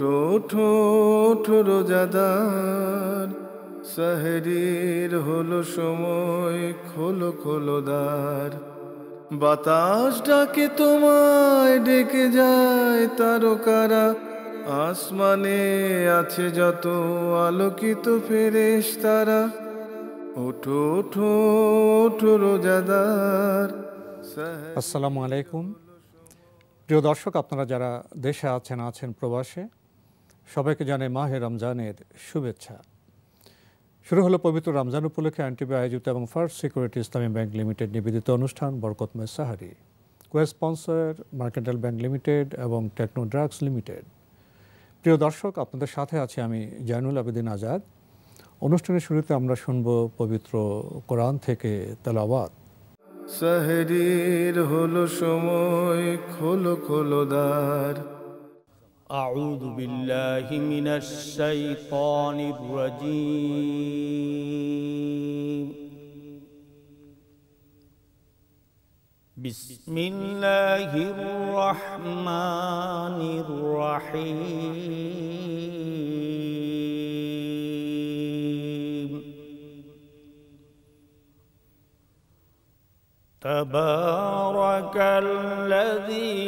ওঠো ওঠো ওঠো রোজাদার, সেহরির হলো সময়, খোলো খোলো দ্বার। বাতাস ডাকে তোমায়, ডেকে যায় তারকারা, আসমানে আছে যত আলোকিত ফেরেশতারা। ওঠো ওঠো ওঠো রোজাদার। আসসালামু আলাইকুম। প্রিয় দর্শক, আপনারা যারা দেশে আছেন প্রবাসে, সবাইকে জানাই মাহে রমজানের শুভেচ্ছা। শুরু হলো পবিত্র রমজান উপলক্ষে এনটিভি আয়োজিত এবং ফার্স্ট সিকিউরিটি ইসলামী ব্যাংক লিমিটেড নিবেদিত অনুষ্ঠান বরকতময় sehri. Co-sponsor mercantile bank limited এবং টেকনো ড্রাগস লিমিটেড। প্রিয় দর্শক, আপনাদের সাথে আছি আমি জাইনুল আবেদিন আজাদ। অনুষ্ঠানের শুরুতে আমরা শুনব পবিত্র কোরআন থেকে তেলাওয়াত। সেহরির হলো সময়, খোলো খোলো দ্বার। أعوذ بالله من الشيطان الرجيم. بسم الله الرحمن الرحيم. تبارك الذي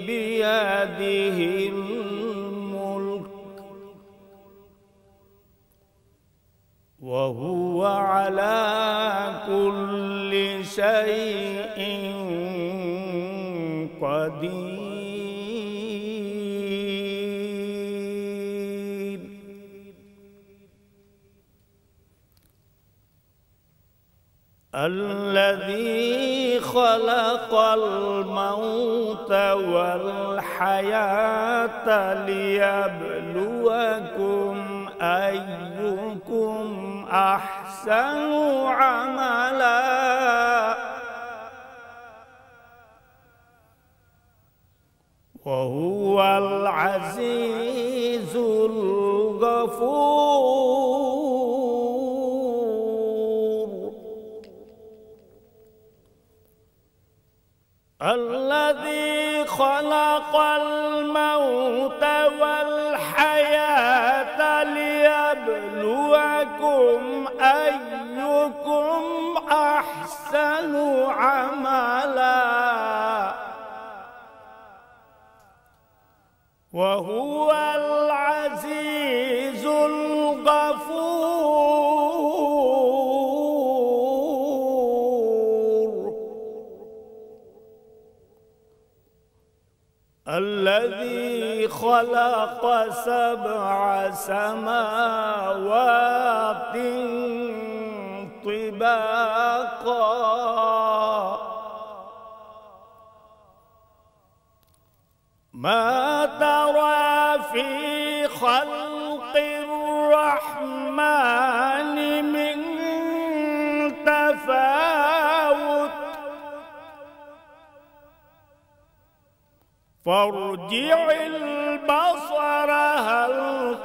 بيده الملك وهو على كل شيء قدير. الذي خلق الموت والحياة ليبلوكم أيكم أحسن عملا وهو العزيز الغفور. الذي خلق الموت والحياة ليبلوكم أيكم أحسن عملا وهو العزيز الغفور. الذي خلق 7 سماوات طباقا ما ترى في خلق الرحمن من تفاوت فارجع البصر هل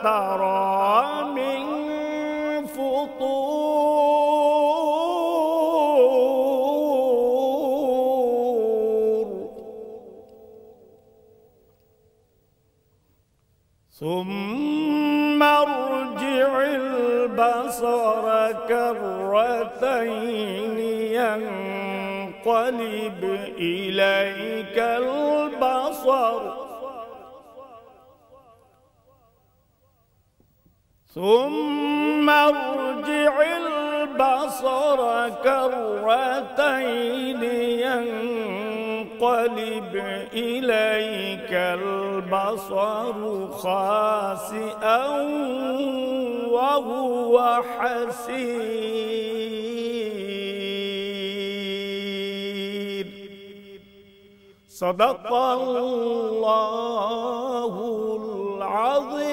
ترى من فطور ثم ارجع البصر كرتين ينقلب إليك البصر ثم ارجع البصر كرتين ينقلب إليك البصر خاسئا وهو حسير. صدق الله العظيم.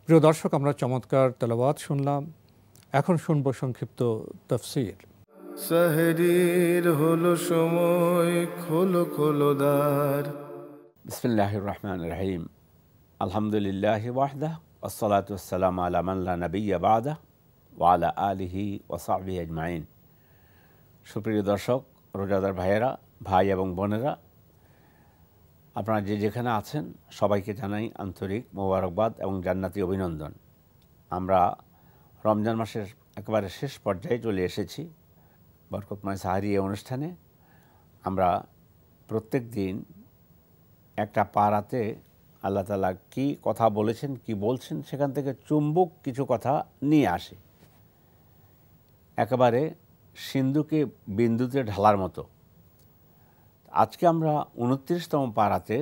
প্রিয় দর্শক, আমরা চমৎকার তেলাওয়াত শুনলাম। এখন শুনব সংক্ষিপ্ত তাফসীর। সেহরির হলো সময়, খোলো খোলো দ্বার। বিসমিল্লাহির রহমানির রহিম। আলহামদুলিল্লাহি ওয়াহদাহু ওয়াসসালাতু ওয়াসসালামু আলা মান লা নাবিয়্যা বা'দাহু ওয়া আলা আলিহি ওয়া সাহবিহি আজমাইন। সুপ্রিয় দর্শক, রোজাদার ভাইয়েরা, ভাই এবং বোনেরা, আপনারা যে যেখানে আছেন সবাইকে জানাই আন্তরিক মোবারকবাদ এবং জান্নাতি অভিনন্দন। আমরা রমজান মাসের একেবারে শেষ পর্যায়ে চলে এসেছি। বরকতময় সাহারি এই অনুষ্ঠানে আমরা প্রত্যেক দিন একটা পারাতে আল্লাহ তাআলা কী কথা বলেছেন, কি বলছেন, সেখান থেকে চুম্বক কিছু কথা নিয়ে আসে, একেবারে সিন্ধুকে বিন্দুতে ঢালার মতো। আজকে আমরা 29তম পারাতে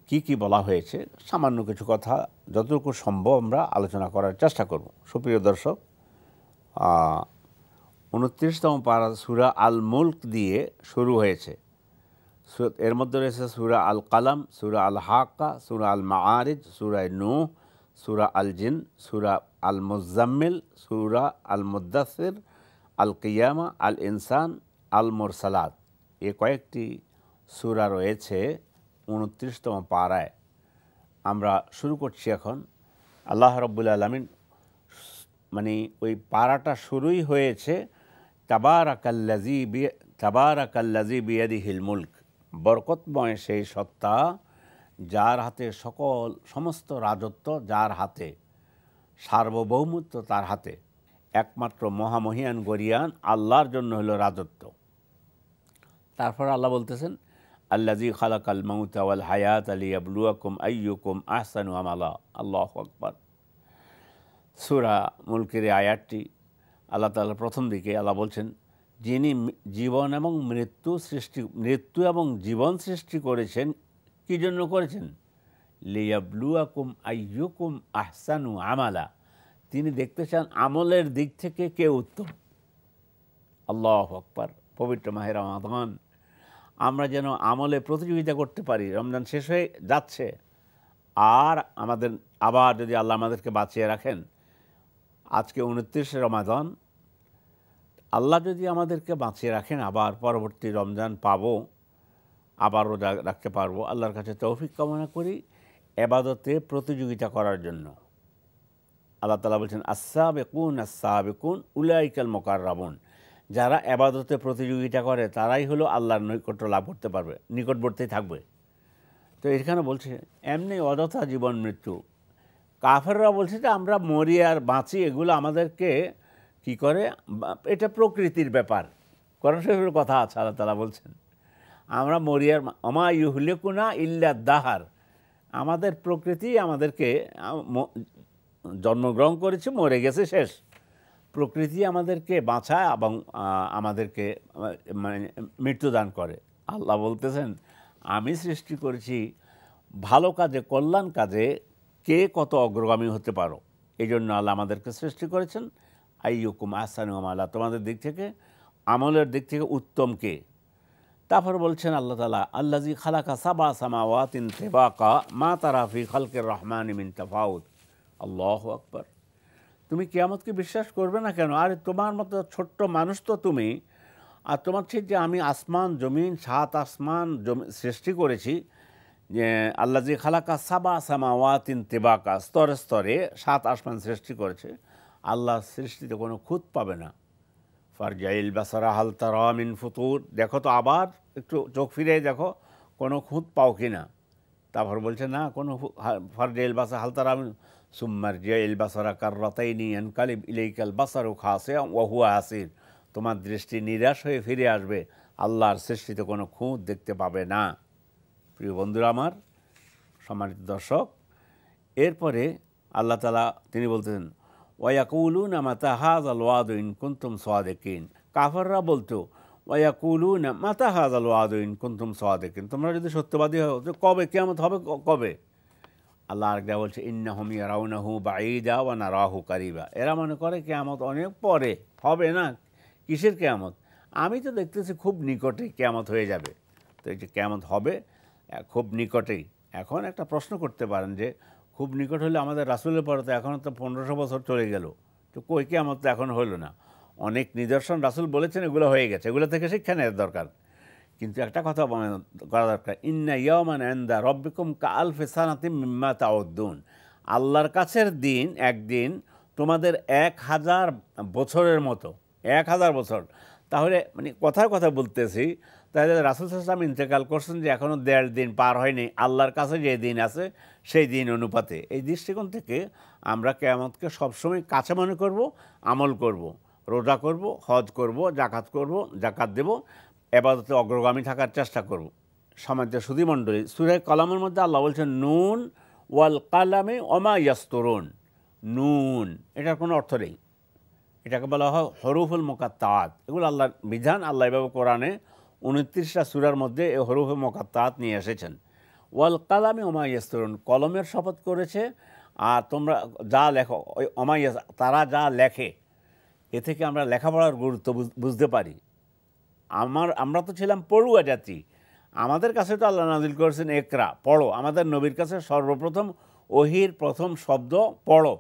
কি কি বলা হয়েছে সামান্য কিছু কথা যতটুকু সম্ভব আমরা আলোচনা করার চেষ্টা করব। সুপ্রিয় দর্শক, 29তম পারা সূরা আল মুলক দিয়ে শুরু হয়েছে। এর মধ্যে রয়েছে সূরা আল কালাম, সূরা আল হাক্কা, সূরা আল মাআরিজ, সূরা নূহ, সূরা আল জিন, সূরা আল মুজাম্মিল, সূরা আল মুদ্দাসির, আল কিয়ামা, আল ইনসান, আল মুরসালাত। এ কয়েকটি সূরা রয়েছে 29তম পারায়। আমরা শুরু করছি এখন। আল্লাহ রাব্বুল আলামিন, মানে ওই পারাটা শুরুই হয়েছে তাবারাকাল্লাযী বিয়াদিহিল মুলক, বরকতময় সেই সত্তা যার হাতে সমস্ত রাজত্ব, যার হাতে সার্বভৌমত্ব, তার হাতে। একমাত্র মহামহিয়ান গরিয়ান আল্লাহর জন্য হলো রাজত্ব। তারপর আল্লাহ বলতেছেন, আল্লাযী খালাকাল মাউতা ওয়াল হায়াতা লিয়াবলুয়াকুম আইয়ুকুম আহসানু আমালা। আল্লাহু আকবার। সূরা মুলকের আয়াতটি আল্লাহ তাআলা প্রথম দিকে আল্লাহ বলছেন, যিনি জীবন এবং মৃত্যু এবং জীবন সৃষ্টি করেছেন, কি জন্য করেছেন? লিয়াবলুয়াকুম আইয়ুকুম আহসানু আমালা। তিনি দেখতে চান আমলের দিক থেকে কে উত্তম। আল্লাহু আকবার। পবিত্র মাহে রমাদান, আমরা যেন আমলে প্রতিযোগিতা করতে পারি। রমজান শেষ হয়ে যাচ্ছে, আর আবার যদি আল্লাহ আমাদেরকে বাঁচিয়ে রাখেন, আজকে 29 রমাদান, আল্লাহ যদি আমাদেরকে বাঁচিয়ে রাখেন, আবার পরবর্তী রমজান পাবো, আবার রোজা রাখতে পারবো। আল্লাহর কাছে তৌফিক কামনা করি এবাদতে প্রতিযোগিতা করার জন্য। আল্লাহ তাআলা বলছেন, আস-সাবিকুন উলাইকাল মুকাররাবুন। যারা এবাদতে প্রতিযোগিতা করে তারাই হলো আল্লাহর নৈকট্য লাভ করতে পারবে, নিকটবর্তী থাকবে। তো এখানে বলছে এমনি অযথা জীবন মৃত্যু। কাফেররা বলছে যে আমরা মরি আর বাঁচি, এগুলো আমাদেরকে কি করে, এটা প্রকৃতির ব্যাপার। কোরআন শরীফের কথা আছে, আল্লাহ তাআলা বলছেন আমরা মরি আর ওমা ইউহলিকুনা ইল্লা দাহার। আমাদের প্রকৃতি আমাদেরকে জন্মগ্রহণ করেছে, মরে গেছে, শেষ। প্রকৃতি আমাদেরকে বাঁচায় এবং আমাদেরকে মানে মৃত্যুদান করে। আল্লাহ বলতেছেন আমি সৃষ্টি করেছি ভালো কাজে, কল্যাণ কাজে কে কত অগ্রগামী হতে পারো, এই জন্য আল্লাহ আমাদেরকে সৃষ্টি করেছেন। আইয়ুকুম আহসানু আমালা, তোমাদের দিক থেকে, আমলের দিক থেকে উত্তম কে। তারপর বলছেন আল্লাহ তাআলা, আল্লাযী খালাকা সাবা সামাওয়াতিন তিবাকা মা তারা ফি খালকির রহমানি মিন তাফাউত। আল্লাহু আকবার। তুমি কিয়ামতকে বিশ্বাস করবে না কেন? আরে তোমার মতো ছোট্ট মানুষ তো তুমি, আর তোমার ঠিক যে আমি আসমান জমিন, 7 আসমান সৃষ্টি করেছি, যে আল্লাযী খালাকা সাবা সামাওয়াতিন তিবাকা, স্তরে স্তরে 7 আসমান সৃষ্টি করেছে। আল্লাহর সৃষ্টিতে কোনো খুঁত পাবে না। ফারজাইল বাসারা হাল তারা মিন ফুতুর, দেখো তো আবার একটু চোখ ফিরে দেখো কোনো খুঁত পাও কি না। তারপর বলছে না কোনো ফারজাইল বাসা হাল তারা সুম্মারজাইল বাসারা কাররাতাইনি ইয়ানকালিব ইলাইকাল বাসারু খাসিআন ওয়া হুয়া হাসির। তোমার দৃষ্টি নিরাশ হয়ে ফিরে আসবে, আল্লাহর সৃষ্টিতে কোনো খুঁত দেখতে পাবে না। প্রিয় বন্ধুরা আমার, সম্মানিত দর্শক, এরপরে আল্লাহ তাআলা তিনি বলতেন, ওয়ায়াকুলুনা মাতা হাযাল ওয়াদু ইন কুনতুম সাদিকিন। কাফেররা বলতো ওয়ায়াকুলুনা মাতা হাযাল ওয়াদু ইন কুনতুম সাদিকিন, তোমরা যদি সত্যবাদী হও তো কবে কিয়ামত হবে, কবে? আল্লাহ আরেকটা বলছে, ইন্নাহুম ইয়ারাউনাহু বাঈদা ওয়া নারাহু কারিবা। এরা মনে করে কিয়ামত অনেক পরে হবে, না কিসের কিয়ামত, আমি তো দেখতেছি খুব নিকটে কিয়ামত হয়ে যাবে। তো এই যে কিয়ামত হবে খুব নিকটেই। এখন একটা প্রশ্ন করতে পারেন যে খুব নিকট হলে আমাদের রাসূলের পরে তো এখন তো 1500 বছর চলে গেল, তো কই কিয়ামত তো এখন হলো না। অনেক নিদর্শন রাসূল বলেছেন, এগুলো হয়ে গেছে, এগুলো থেকে শিক্ষা নেওয়ার দরকার। কিন্তু একটা কথা করা দরকার, ইন্না ইয়াওমান ইনদা রাব্বিকুম কাআলফি সানাতিম মিম্মা তাউদ্দুন। আল্লাহর কাছের দিন একদিন তোমাদের 1000 বছরের মতো, 1000 বছর। তাহলে মানে কথার কথা বলতেছি, তাহলে রাসূল সাল্লাল্লাহু আলাইহি ওয়াসাল্লাম ইন্তেকাল করছেন যে এখনও 1.5 দিন পার হয়নি, আল্লাহর কাছে যে দিন আছে সেই দিন অনুপাতে। এই দৃষ্টিকোণ থেকে আমরা কিয়ামতকে সবসময় কাছে মনে করব, আমল করব, রোজা করব, হজ করব, জাকাত দেব, ইবাদতে অগ্রগামী থাকার চেষ্টা করব। সমাজে সুধীমণ্ডলী, সূরা কলমের মধ্যে আল্লাহ বলছেন নুন ওয়াল কালামি ওমা ইয়াসতুরুন। নুন এটার কোনো অর্থ নেই, এটাকে বলা হয় হরুফুল মুকাত্তাআত। এগুলো আল্লাহর বিধান। আল্লাহ এভাবে কোরআনে 29টা সূরার মধ্যে এই হরুফুল মুকাত্তাআত নিয়ে এসেছেন। ওয়াল কালামি ওমা ইয়াসতুরুন, কলমের শপথ করেছে আর তোমরা যা লেখো, ওই ওমা তারা যা লেখে, এ থেকে আমরা লেখাপড়ার গুরুত্ব বুঝতে পারি। আমরা তো ছিলাম পড়ুয়া জাতি, আমাদের কাছে তো আল্লাহ নাজিল করেছেন একরা, পড়ো। আমাদের নবীর কাছে সর্বপ্রথম ওহির প্রথম শব্দ পড়ো,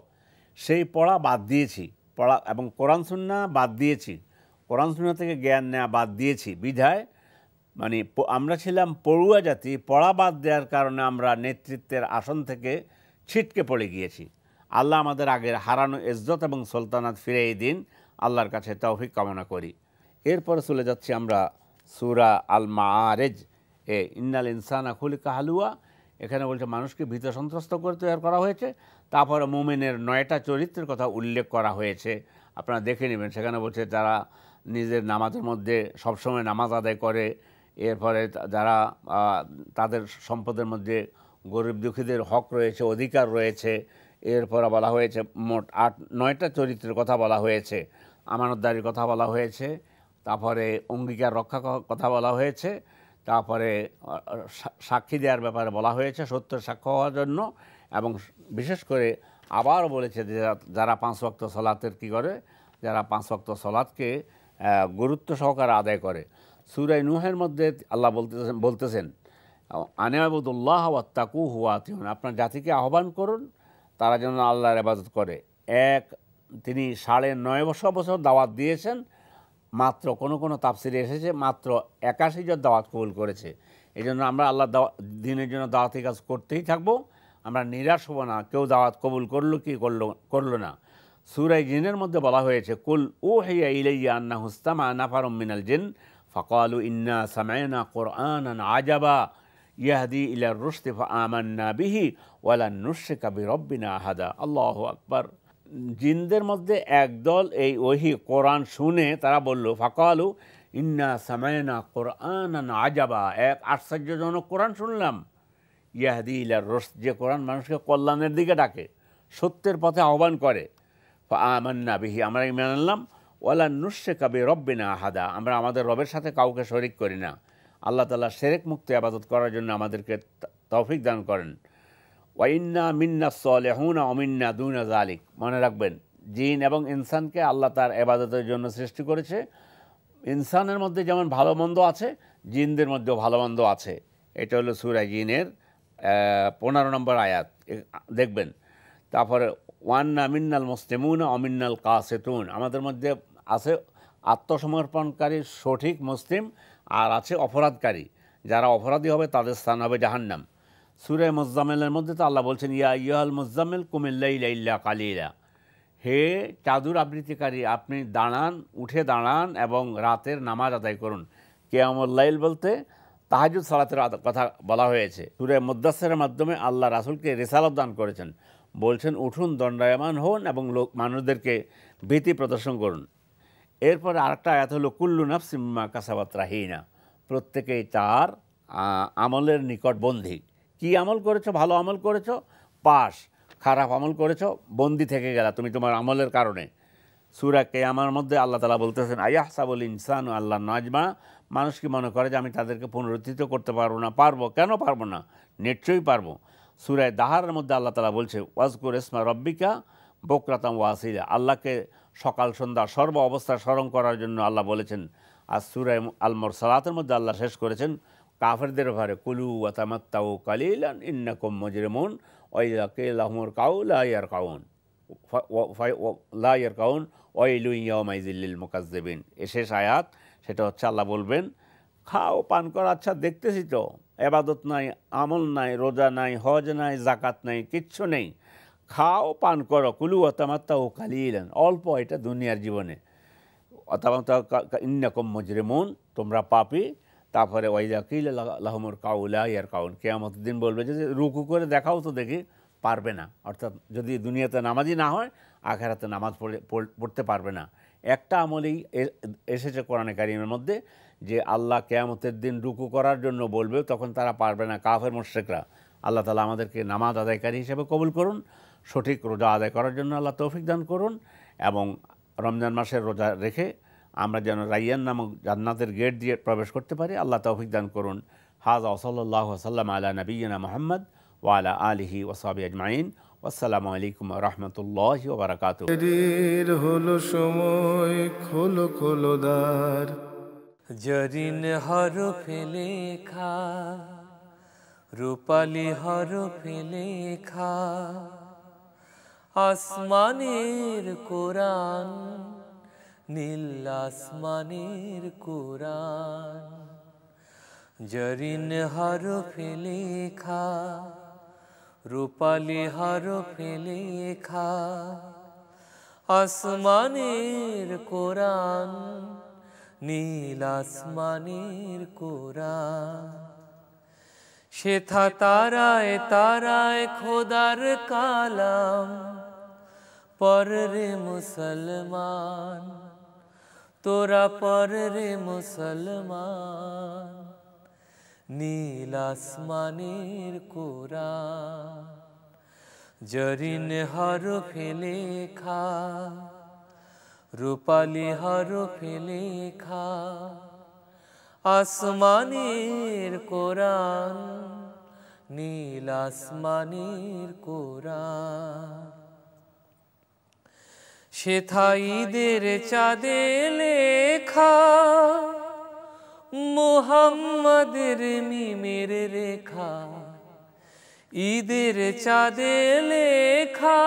সেই পড়া বাদ দিয়েছি, পড়া এবং কোরআন সুন্নাহ বাদ দিয়েছি, কোরআন সুন্নাহ থেকে জ্ঞান নেওয়া বাদ দিয়েছি। বিধায় মানে আমরা ছিলাম পড়ুয়া জাতি, পড়া বাদ দেওয়ার কারণে আমরা নেতৃত্বের আসন থেকে ছিটকে পড়ে গিয়েছি। আল্লাহ আমাদের আগের হারানো ইজ্জত এবং সুলতানাত ফিরিয়ে দিন, আল্লাহর কাছে তৌফিক কামনা করি। এরপরে চলে যাচ্ছি আমরা সূরা আল মাআরিজ এ ইন্নাল ইনসানা খুলিকা হালুয়া। এখানে বলছে মানুষকে ভীত সন্ত্রস্ত করে তৈরি করা হয়েছে। তারপরে মুমিনের 9টা চরিত্রের কথা উল্লেখ করা হয়েছে, আপনারা দেখে নেবেন। সেখানে বলছে যারা নিজের নামাজের মধ্যে সবসময় নামাজ আদায় করে, এরপরে যারা তাদের সম্পদের মধ্যে গরিব দুঃখীদের হক রয়েছে, অধিকার রয়েছে। এরপরে বলা হয়েছে মোট 9টা চরিত্রের কথা বলা হয়েছে। আমানতদারির কথা বলা হয়েছে, তারপরে অঙ্গীকার রক্ষা কথা বলা হয়েছে, তারপরে সাক্ষী দেওয়ার ব্যাপারে বলা হয়েছে, সত্যের সাক্ষ্য হওয়ার জন্য। এবং বিশেষ করে আবারও বলেছে যে যারা 5 ওয়াক্ত সালাতের কী করে, যারা 5 ওয়াক্ত সালাতকে গুরুত্ব সহকারে আদায় করে। সূরা নূহের মধ্যে আল্লাহ বলতেছেন আনি'বুদুল্লাহ ওয়াত্তাকুহু ওয়াতিউন, আপনার জাতিকে আহ্বান করুন তারা যেন আল্লাহর ইবাদত করে। তিনি 9.5 বছর দাওয়াত দিয়েছেন, মাত্র কোনো তাফসিরে এসেছে মাত্র 81 জন দাওয়াত কবুল করেছে। এই জন্য আমরা আল্লাহ দিনের জন্য দাওয়াতি কাজ করতেই থাকবো, আমরা নিরাশ হব না। কেউ দাওয়াত কবুল করলো কি করলো না। সূরা জিনের মধ্যে বলা হয়েছে কুল উহিয়া ইলাইয়া আন্নাহু ইসতামা নাফারুম মিনাল জিন ফাকালু ইন্না সামা'না কুরআনান আজাবা ইয়াহদি ইলার রুশদি ফাআমান্না বিহি ওয়ালান নুশরিকা বিরাব্বিনা আহাদা। আল্লাহু আকবার। জিনদের মধ্যে একদল এই ওহি কোরআন শুনে তারা বলল ফাকালু ইন্না সামা'না কুরআনান আজাবা, এক আশ্চর্যজনক কোরআন শুনলাম। ইয়াহদি ইলার রুশদ, যে কোরআন মানুষকে কল্যাণের দিকে ডাকে, সত্যের পথে আহ্বান করে। ফাআমান্না বিহি, আমরা ঈমান আনলাম। ওয়ালান নুশরিকা বিরাব্বিনা আহাদা, আমরা আমাদের রবের সাথে কাউকে শরীক করি না। আল্লাহ তাআলা শিরক মুক্ত ইবাদত করার জন্য আমাদেরকে তৌফিক দান করেন। ওয়া ইন্না মিন্না সালিহুনা ওয়া মিন্না দুনা যালিক, মনে রাখবেন জিন এবং ইনসানকে আল্লাহ তার ইবাদতের জন্য সৃষ্টি করেছে। ইনসানের মধ্যে যেমন ভালো মন্দ আছে, জিনদের মধ্যেও ভালো মন্দ আছে। এটা হলো সূরা জিনের 15 নম্বর আয়াত, দেখবেন। তারপরে ওয়ান্না মিন্নাল মুসলিমুনা ওয়া মিন্নাল কাসিতুন, আমাদের মধ্যে আছে আত্মসমর্পণকারী সঠিক মুসলিম, আর আছে অপরাধকারী। যারা অপরাধী হবে তাদের স্থান হবে জাহান্নাম। সূরা মুজাম্মিলের মধ্যে তো আল্লাহ বলছেন ইয়া আইয়ুহাল মুজাম্মিল কুমিল লাইলা ইল্লা কালিলা, হে চাদর আবৃত্তিকারী আপনি উঠে দাঁড়ান এবং রাতের নামাজ আদায় করুন। কিয়ামুল লাইল বলতে তাহাজ্জুদ সালাতের কথা বলা হয়েছে। সূরা মুদ্দাসসিরের মাধ্যমে আল্লাহ রাসূলকে রিসালাত দান করেছেন, বলছেন উঠুন, দণ্ডায়মান হন এবং মানুষদেরকে ভীতি প্রদর্শন করুন। এরপরে আরেকটা আয়াত হলো কুল্লু নাফসিম বিমা কাসাবাত রাহিনা, প্রত্যেকেই তার আমলের নিকট বন্দী। কি আমল করেছো, ভালো আমল করেছো পাস, খারাপ আমল করেছো বন্দী থেকে গেলা তুমি তোমার আমলের কারণে। সূরা কিয়ামার মধ্যে আল্লাহ তাআলা বলতেছেন আয়াহসাবুল ইনসানু আল্লাহ নাজমা, মানুষ কি মনে করে যে আমি তাদেরকে পুনরুত্থিত করতে পারবো না? পারবো, কেন পারবো না, নিশ্চয়ই পারবো। সূরা দাহারের মধ্যে আল্লাহ তাআলা বলছে ওয়াজকুর ইসমা রব্বিকা বুকরাতাম ওয়া আসিলা, আল্লাহকে সকাল সন্ধ্যা সর্ব অবস্থায় স্মরণ করার জন্য আল্লাহ বলেছেন। আর সূরা আল মুরসালাতের মধ্যে আল্লাহ শেষ করেছেন কাফেরদের ঘরে কুলু ওয়া তামাত্তাউ কালিলান ইন্নাকুম মুজরিমুন ওয়া ইযা কিলা লাহুমুর কাউ লা ইয়ারকাউন লা ইয়ারকাউন ওয়াইলু ইয়াউমাইযিল লিল মুকাজ্জিবিন। এ শেষ আয়াত, সেটা হচ্ছে আল্লাহ বলবেন খাও পান করো, আচ্ছা দেখতেছি তো ইবাদত নাই, আমল নাই, রোজা নাই, হজ নাই, যাকাত নাই, কিচ্ছু নেই, খাও পান করো, কুলু ওয়া তামাত্তাউ কালিলান, অল্প, এটা দুনিয়ার জীবনে। ইন্নাকুম মুজরিমুন, তোমরা পাপী। তারপরে ওয়াইদা কিল লাহুমুর কাউলা ইয়ার কাউন, কিয়ামতের দিন বলবে যে রুকু করে দেখাও তো দেখি, পারবে না। অর্থাৎ যদি দুনিয়াতে নামাজি না হয়, আখিরাতে নামাজ পড়তে পারবে না। একটা আমলেই এসেছে কোরআনে কারিমের মধ্যে যে আল্লাহ কিয়ামতের দিন রুকু করার জন্য বলবে, তখন তারা পারবে না, কাফের মুশরিকরা। আল্লাহ তাআলা আমাদেরকে নামাজ আদায়কারী হিসেবে কবুল করুন, সঠিক রোজা আদায় করার জন্য আল্লাহ তৌফিক দান করুন, এবং রমজান মাসের রোজা রেখে আমরা যেন রাইয়ান নামক জান্নাতের গেট দিয়ে প্রবেশ করতে পারি, আল্লাহ তৌফিক দান করুন। হাযা ওয়া সাল্লাল্লাহু ওয়া সাল্লামা আলা নাবিয়্যিনা মুহাম্মদ ওয়া আলা আলিহি ওয়া সাহবিহি আজমাইন। আসসালামু আলাইকুম ওয়া রাহমাতুল্লাহি ওয়া বারাকাতুহু। দেরির হলো সময়, খোলো খোলো দ্বার। জরিন হরফে লেখা, রূপালি হরফে লেখা, আসমানের কোরআন, নীল আসমানের কোরআন। জরিন হরফে লেখা, রূপালি হরফে লেখা, আসমানের কোরআন, নীল আসমানের কোরআন। সেথা তারায় তারায় খোদার কালাম, পড়রে মুসলমান, তোরা পড়রে মুসলমান, নীল আসমানের কোরআন। জরিন হরফে লেখা, রূপালি হরফে লেখা, আসমানের কোরআন, নীল আসমানের কোরআন। সেথা ঈদের চাঁদে লেখা, মুহাম্মাদের মিমের রেখা, ঈদের চাঁদে লেখা,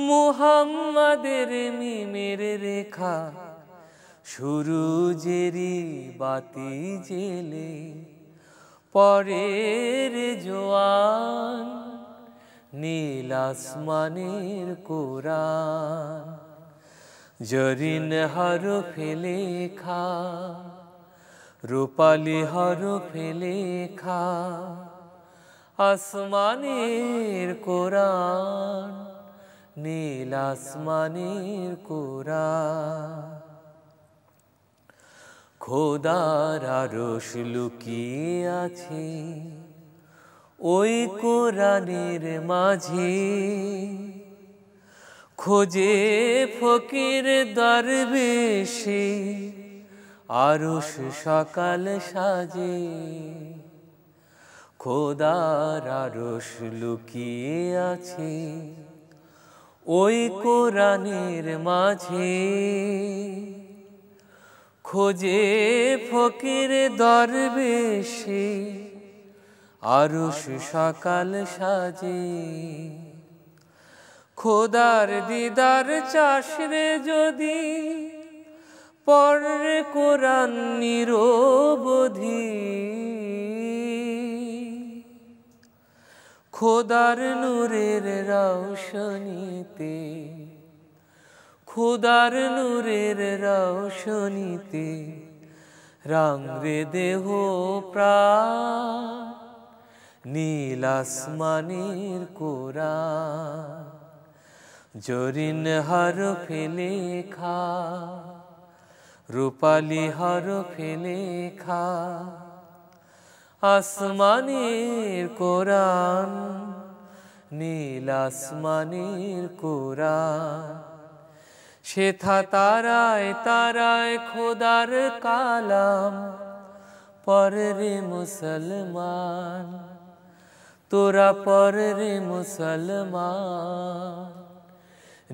মুহাম্মাদের মিমের রেখা। সুরুজেরি বাতি জেলে পরের জোয়ান, নীল আসমানের কোরআন। জরিন হরফে লেখা, রূপালি হরফে লেখা, আসমানের কোরআন, নীল আসমানের কোরআন। খোদার আরশ লুকিয়ে আছে ওই কোরআনের মাঝে, খোঁজে ফকির দরবেশে আরশ সকাল সাজে। খোদার আরশ লুকিয়ে আছে ওই কোরআনের মাঝে, খোঁজে ফকির দরবেশে আরশ সকাল সাজে। খোদার দিদার চাষরে যদি পড়ে কোরআন নিরবধি, খোদার নূরের রৌশনীতে, খোদার নূরের রৌশনীতে রাংরে দেহ প্রাণ, নীল আসমানের কোরআন। জরিন হরফে লেখা, রূপালি হরফে লেখা, আসমানের কোরআন, নীল আসমানের কোরআন। সেথা তারায় তারায় খোদার কালাম, পড়রে মুসলমান, তোরা পড়রে মুসলমান,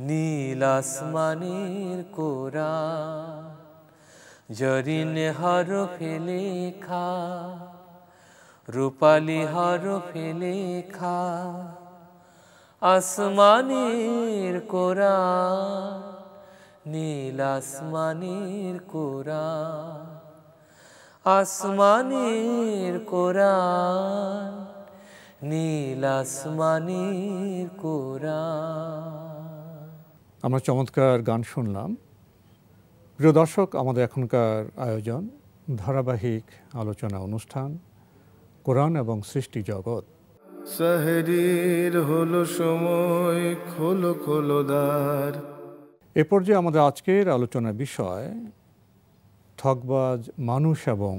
নীল আসমানের কোরআন। জরিন হরফে লেখা, রূপালি হরফে লেখা, আসমানের কোরআন, নীল আসমানের কোরআন। আসমানের কোরআন, নীল আসমানের কোরআন। আমরা চমৎকার গান শুনলাম। প্রিয় দর্শক, আমাদের এখনকার আয়োজন ধারাবাহিক আলোচনা অনুষ্ঠান কোরআন এবং সৃষ্টি জগৎ। সাহেরির হলো সময়, খোলো খোলো দ্বার। এ পর্যায়ে আমাদের আজকের আলোচনার বিষয় ঠকবাজ মানুষ এবং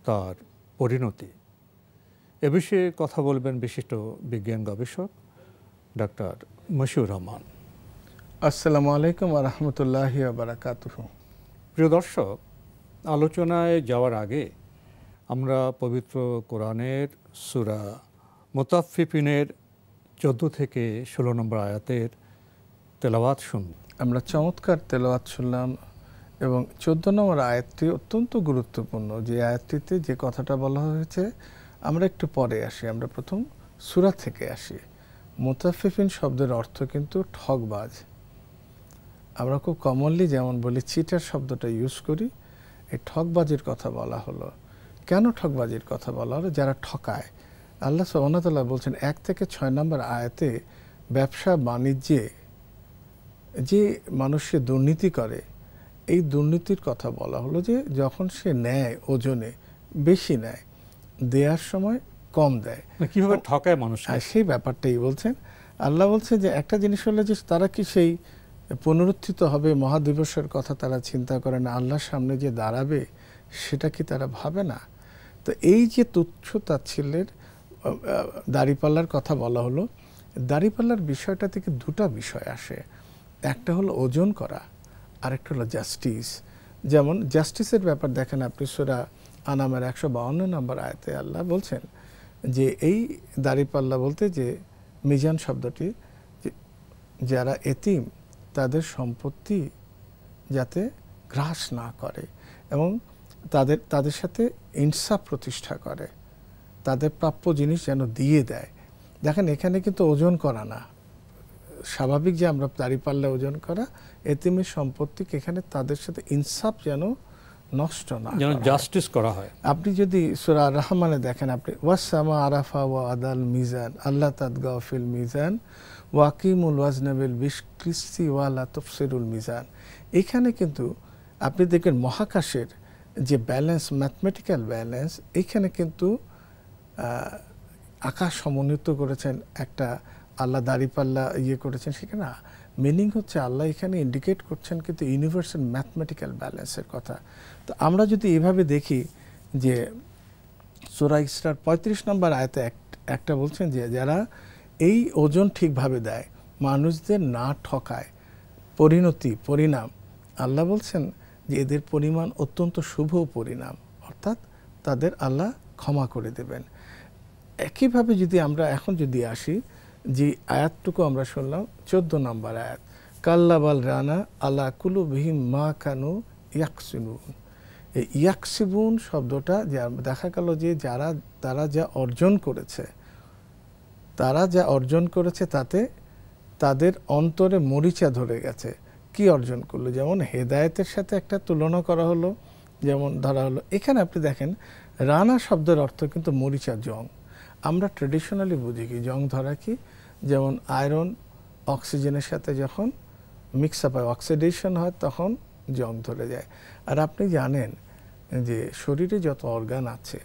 তার পরিণতি। এ বিষয়ে কথা বলবেন বিশিষ্ট বিজ্ঞান গবেষক ডক্টর মশিউর রহমান। আসসালামু আলাইকুম ওয়া রাহমাতুল্লাহি ওয়া বারাকাতুহু। প্রিয় দর্শক, আলোচনায় যাওয়ার আগে আমরা পবিত্র কোরআনের সূরা মুতাফফিফিনের 14 থেকে 16 নম্বর আয়াতের তেলাওয়াত শুনব। আমরা চমৎকার তেলাওয়াত শুনলাম এবং 14 নম্বর আয়াতটি অত্যন্ত গুরুত্বপূর্ণ। যে আয়াতটিতে যে কথাটা বলা হয়েছে আমরা একটু পরে আসি, আমরা প্রথম সূরা থেকে আসি। মুতাফফিফিন শব্দের অর্থ কিন্তু ঠকবাজ। আমরা খুব কমনলি যেমন বলি চিটার শব্দটা ইউজ করি, এই ঠকবাজির কথা বলা হলো। কেন ঠকবাজির কথা বলা হলো? যারা ঠকায়। আল্লাহ সুবহানাহু ওয়া তাআলা বলছেন 1 থেকে 6 নম্বর আয়াতে ব্যবসা বাণিজ্যে যে মানুষে দুর্নীতি করে, এই দুর্নীতির কথা বলা হলো যে যখন সে নেয় ওজনে বেশি নেয়, দেওয়ার সময় কম দেয়। কিভাবে ঠকায় মানুষ, সেই ব্যাপারটাই বলছেন। আল্লাহ বলছে যে একটা জিনিস হলো যে তারা কি সেই পুনরুত্থিত হবে মহাদিবসের কথা তারা চিন্তা করে না, আল্লাহর সামনে যে দাঁড়াবে সেটা কি তারা ভাবে না? তো এই যে তুচ্ছ তাচ্ছিল্যের দাড়িপাল্লার কথা বলা হলো, দাড়িপাল্লার বিষয়টা থেকে দুটা বিষয় আসে। একটা হলো ওজন করা, আরেকটা হলো জাস্টিস। যেমন জাস্টিসের ব্যাপার দেখেন আপনি সূরা আনামের 152 নম্বর আয়াতে আল্লাহ বলছেন যে এই দাড়িপাল্লা বলতে যে মিজান শব্দটি, যারা এতিম তাদের সম্পত্তি যাতে গ্রাস না করে এবং তাদের সাথে ইনসাফ প্রতিষ্ঠা করে, তাদের প্রাপ্য জিনিস যেন দিয়ে দেয়। দেখেন এখানে কিন্তু ওজন করা না, স্বাভাবিক যে আমরা দাড়িপাল্লা ওজন করা, এতিমের সম্পত্তিকে এখানে তাদের সাথে ইনসাফ যেন নষ্ট না, যেন জাস্টিস করা হয়। আপনি যদি সূরা আর-রহমানে দেখেন, আপনি ওয়াস-সামা আরাফা ওয়া আদাল মিজান আল্লাহ তাতগাউ ফিল মিজান ওয়াকিমুল ওয়াজনা বিল বিসকিসি ওয়া লা তুফসিরুল মিজান। এখানে কিন্তু আপনি দেখেন মহাকাশের যে ব্যালেন্স, ম্যাথমেটিক্যাল ব্যালেন্স, এখানে কিন্তু আকাশ সমন্বিত করেছেন, একটা আল্লাহ দাড়িপাল্লা করেছেন। সেখানে মিনিং হচ্ছে আল্লাহ এখানে ইন্ডিকেট করছেন কিন্তু ইউনিভার্সাল ম্যাথমেটিক্যাল ব্যালেন্সের কথা। তো আমরা যদি এভাবে দেখি যে সূরা ইসরার 35 নম্বর আয়াতে একটা বলছেন যে যারা এই ওজন ঠিকভাবে দেয়, মানুষদের না ঠকায়, পরিণাম আল্লাহ বলছেন যে এদের পরিমাণ অত্যন্ত শুভ পরিণাম, অর্থাৎ তাদের আল্লাহ ক্ষমা করে দেবেন। একইভাবে যদি আমরা এখন যদি আসি, যে আয়াতটুকু আমরা শুনলাম 14 নম্বর আয়াত, কাল্লাবাল রানা আলা কুলুবিহিম মা কানু ইয়াকসিবুন। এই ইয়াকসিবুন শব্দটা দেখা গেল যে তারা যা অর্জন করেছে তাতে তাদের অন্তরে মরিচা ধরে গেছে। কি অর্জন করলো? যেমন হেদায়েতের সাথে একটা তুলনা করা হলো, যেমন ধরা হলো এখানে আপনি দেখেন রানা শব্দের অর্থ কিন্তু মরিচা, জং। আমরা ট্রেডিশনালি বুঝি কি জং ধরা কি, যেমন আয়রন অক্সিজেনের সাথে যখন মিক্স আপ হয়, অক্সিডেশন হয়, তখন জং ধরে যায়। আর আপনি জানেন যে শরীরে যত অর্গান আছে,